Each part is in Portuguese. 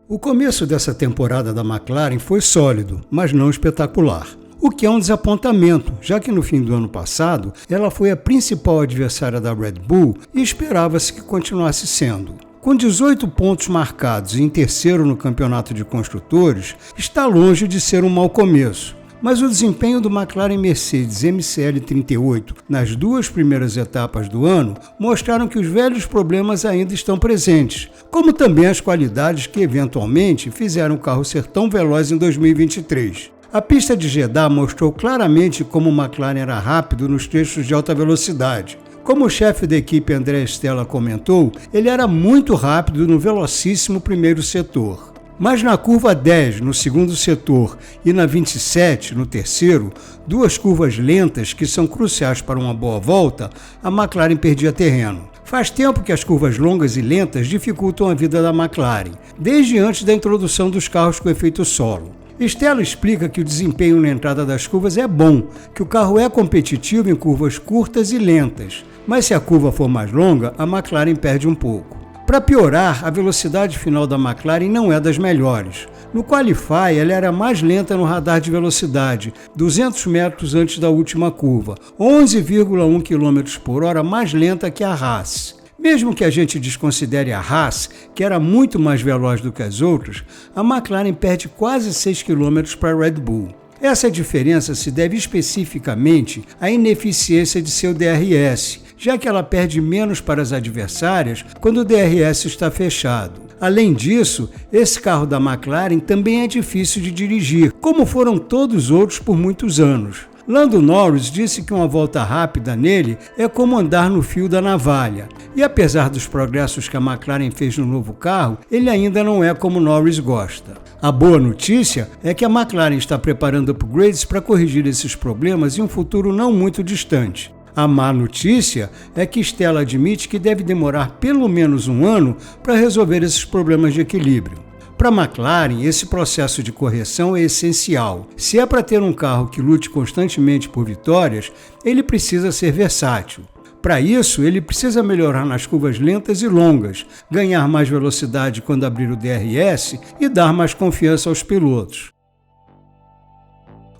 O começo dessa temporada da McLaren foi sólido, mas não espetacular. O que é um desapontamento, já que no fim do ano passado ela foi a principal adversária da Red Bull e esperava-se que continuasse sendo. Com 18 pontos marcados e em terceiro no campeonato de construtores, está longe de ser um mau começo. Mas o desempenho do McLaren Mercedes MCL38 nas duas primeiras etapas do ano mostraram que os velhos problemas ainda estão presentes, como também as qualidades que eventualmente fizeram o carro ser tão veloz em 2023. A pista de Jeddah mostrou claramente como o McLaren era rápido nos trechos de alta velocidade. Como o chefe da equipe André Stella comentou, ele era muito rápido no velocíssimo primeiro setor. Mas na curva 10, no segundo setor, e na 27, no terceiro, duas curvas lentas que são cruciais para uma boa volta, a McLaren perdia terreno. Faz tempo que as curvas longas e lentas dificultam a vida da McLaren, desde antes da introdução dos carros com efeito solo. Stella explica que o desempenho na entrada das curvas é bom, que o carro é competitivo em curvas curtas e lentas, mas se a curva for mais longa, a McLaren perde um pouco. Para piorar, a velocidade final da McLaren não é das melhores. No Qualify, ela era mais lenta no radar de velocidade, 200 metros antes da última curva, 11,1 km por hora mais lenta que a Haas. Mesmo que a gente desconsidere a Haas, que era muito mais veloz do que as outras, a McLaren perde quase 6 km para a Red Bull. Essa diferença se deve especificamente à ineficiência de seu DRS, já que ela perde menos para as adversárias quando o DRS está fechado. Além disso, esse carro da McLaren também é difícil de dirigir, como foram todos os outros por muitos anos. Lando Norris disse que uma volta rápida nele é como andar no fio da navalha. E apesar dos progressos que a McLaren fez no novo carro, ele ainda não é como Norris gosta. A boa notícia é que a McLaren está preparando upgrades para corrigir esses problemas em um futuro não muito distante. A má notícia é que Stella admite que deve demorar pelo menos um ano para resolver esses problemas de equilíbrio. Para a McLaren, esse processo de correção é essencial. Se é para ter um carro que lute constantemente por vitórias, ele precisa ser versátil. Para isso, ele precisa melhorar nas curvas lentas e longas, ganhar mais velocidade quando abrir o DRS e dar mais confiança aos pilotos.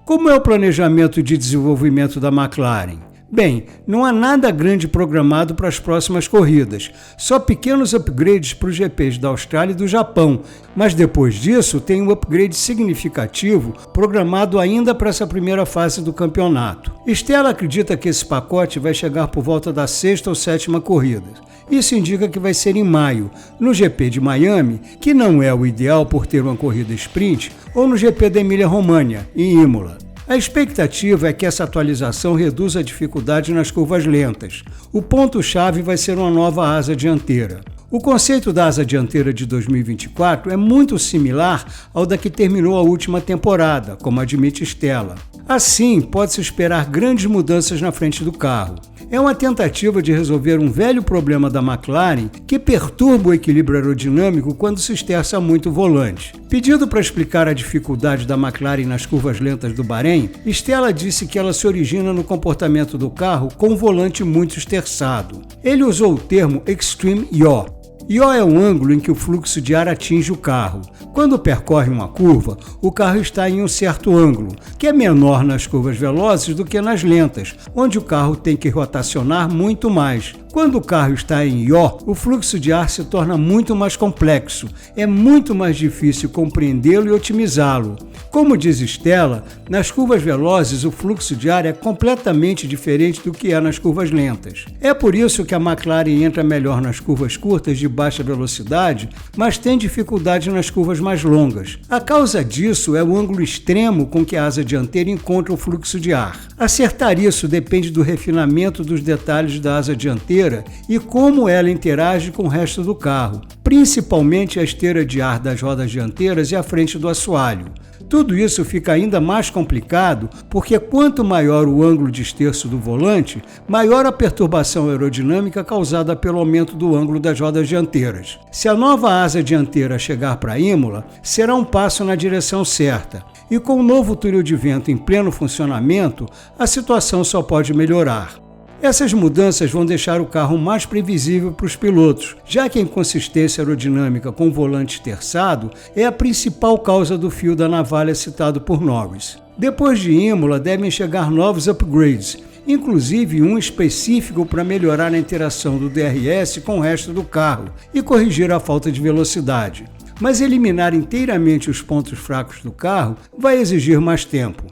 Como é o planejamento de desenvolvimento da McLaren? Bem, não há nada grande programado para as próximas corridas, só pequenos upgrades para os GPs da Austrália e do Japão, mas depois disso tem um upgrade significativo programado ainda para essa primeira fase do campeonato. Stella acredita que esse pacote vai chegar por volta da sexta ou sétima corrida. Isso indica que vai ser em maio, no GP de Miami, que não é o ideal por ter uma corrida sprint, ou no GP da Emília-Romagna, em Imola. A expectativa é que essa atualização reduza a dificuldade nas curvas lentas. O ponto-chave vai ser uma nova asa dianteira. O conceito da asa dianteira de 2024 é muito similar ao da que terminou a última temporada, como admite Stella. Assim, pode-se esperar grandes mudanças na frente do carro. É uma tentativa de resolver um velho problema da McLaren que perturba o equilíbrio aerodinâmico quando se esterça muito o volante. Pedido para explicar a dificuldade da McLaren nas curvas lentas do Bahrein, Stella disse que ela se origina no comportamento do carro com um volante muito esterçado. Ele usou o termo Extreme Yaw. Yaw é um ângulo em que o fluxo de ar atinge o carro. Quando percorre uma curva, o carro está em um certo ângulo, que é menor nas curvas velozes do que nas lentas, onde o carro tem que rotacionar muito mais. Quando o carro está em yaw, o fluxo de ar se torna muito mais complexo, é muito mais difícil compreendê-lo e otimizá-lo. Como diz Stella, nas curvas velozes o fluxo de ar é completamente diferente do que é nas curvas lentas. É por isso que a McLaren entra melhor nas curvas curtas de baixa velocidade, mas tem dificuldade nas curvas mais longas. A causa disso é o ângulo extremo com que a asa dianteira encontra o fluxo de ar. Acertar isso depende do refinamento dos detalhes da asa dianteira e como ela interage com o resto do carro, principalmente a esteira de ar das rodas dianteiras e a frente do assoalho. Tudo isso fica ainda mais complicado porque quanto maior o ângulo de esterço do volante, maior a perturbação aerodinâmica causada pelo aumento do ângulo das rodas dianteiras. Se a nova asa dianteira chegar para Imola, será um passo na direção certa. E com o novo túnel de vento em pleno funcionamento, a situação só pode melhorar. Essas mudanças vão deixar o carro mais previsível para os pilotos, já que a inconsistência aerodinâmica com o volante terçado é a principal causa do fio da navalha citado por Norris. Depois de Imola, devem chegar novos upgrades, inclusive um específico para melhorar a interação do DRS com o resto do carro e corrigir a falta de velocidade. Mas eliminar inteiramente os pontos fracos do carro vai exigir mais tempo.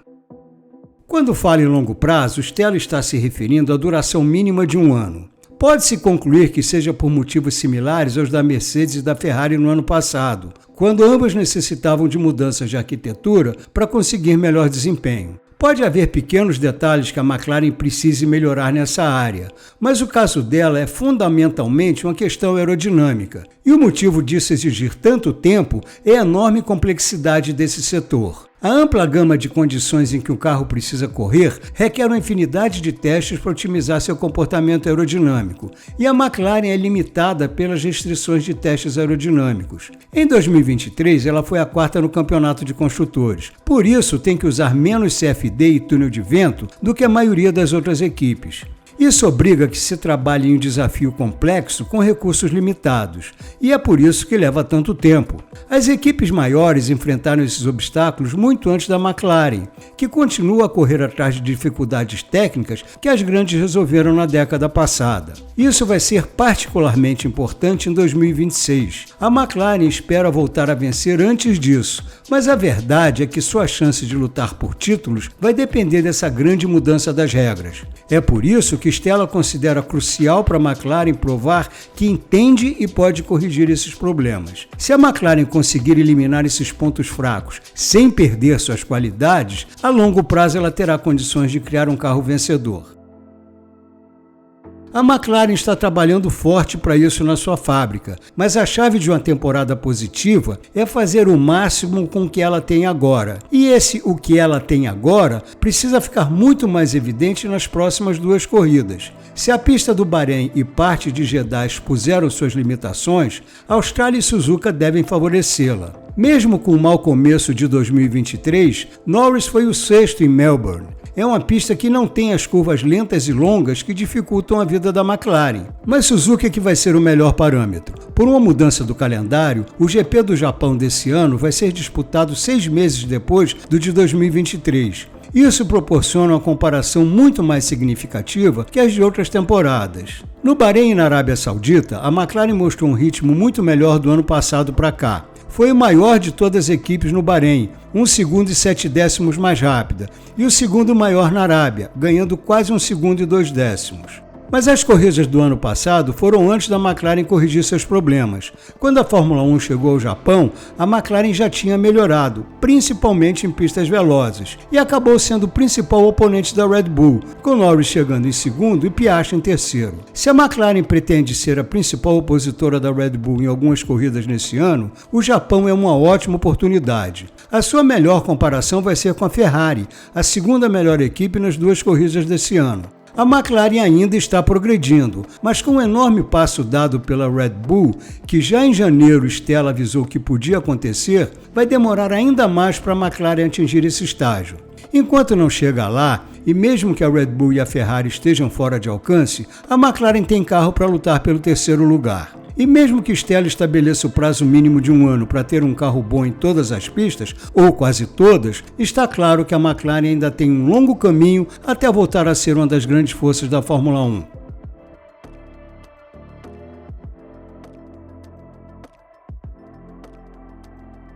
Quando fala em longo prazo, Stella está se referindo à duração mínima de 1 ano. Pode-se concluir que seja por motivos similares aos da Mercedes e da Ferrari no ano passado, quando ambas necessitavam de mudanças de arquitetura para conseguir melhor desempenho. Pode haver pequenos detalhes que a McLaren precise melhorar nessa área, mas o caso dela é fundamentalmente uma questão aerodinâmica, e o motivo disso exigir tanto tempo é a enorme complexidade desse setor. A ampla gama de condições em que o carro precisa correr requer uma infinidade de testes para otimizar seu comportamento aerodinâmico, e a McLaren é limitada pelas restrições de testes aerodinâmicos. Em 2023, ela foi a 4ª no campeonato de construtores, por isso tem que usar menos CFD e túnel de vento do que a maioria das outras equipes. Isso obriga a que se trabalhe em um desafio complexo com recursos limitados, e é por isso que leva tanto tempo. As equipes maiores enfrentaram esses obstáculos muito antes da McLaren, que continua a correr atrás de dificuldades técnicas que as grandes resolveram na década passada. Isso vai ser particularmente importante em 2026. A McLaren espera voltar a vencer antes disso, mas a verdade é que sua chance de lutar por títulos vai depender dessa grande mudança das regras. É por isso que Stella considera crucial para a McLaren provar que entende e pode corrigir esses problemas. Se a McLaren conseguir eliminar esses pontos fracos sem perder suas qualidades, a longo prazo ela terá condições de criar um carro vencedor. A McLaren está trabalhando forte para isso na sua fábrica, mas a chave de uma temporada positiva é fazer o máximo com o que ela tem agora. E o que ela tem agora precisa ficar muito mais evidente nas próximas 2 corridas. Se a pista do Bahrein e parte de Jeddah expuseram suas limitações, Austrália e Suzuka devem favorecê-la. Mesmo com o mau começo de 2023, Norris foi o 6º em Melbourne. É uma pista que não tem as curvas lentas e longas que dificultam a vida da McLaren. Mas Suzuka é que vai ser o melhor parâmetro. Por uma mudança do calendário, o GP do Japão desse ano vai ser disputado 6 meses depois do de 2023. Isso proporciona uma comparação muito mais significativa que as de outras temporadas. No Bahrein e na Arábia Saudita, a McLaren mostrou um ritmo muito melhor do ano passado para cá. Foi o maior de todas as equipes no Bahrein, 1 segundo e 7 décimos mais rápida, e o segundo maior na Arábia, ganhando quase 1 segundo e 2 décimos. Mas as corridas do ano passado foram antes da McLaren corrigir seus problemas. Quando a Fórmula 1 chegou ao Japão, a McLaren já tinha melhorado, principalmente em pistas velozes, e acabou sendo o principal oponente da Red Bull, com Norris chegando em segundo e Piastri em terceiro. Se a McLaren pretende ser a principal opositora da Red Bull em algumas corridas nesse ano, o Japão é uma ótima oportunidade. A sua melhor comparação vai ser com a Ferrari, a 2ª melhor equipe nas 2 corridas desse ano. A McLaren ainda está progredindo, mas com o enorme passo dado pela Red Bull, que já em janeiro Stella avisou que podia acontecer, vai demorar ainda mais para a McLaren atingir esse estágio. Enquanto não chega lá, e mesmo que a Red Bull e a Ferrari estejam fora de alcance, a McLaren tem carro para lutar pelo 3º lugar. E mesmo que Stella estabeleça o prazo mínimo de 1 ano para ter um carro bom em todas as pistas, ou quase todas, está claro que a McLaren ainda tem um longo caminho até voltar a ser uma das grandes forças da Fórmula 1.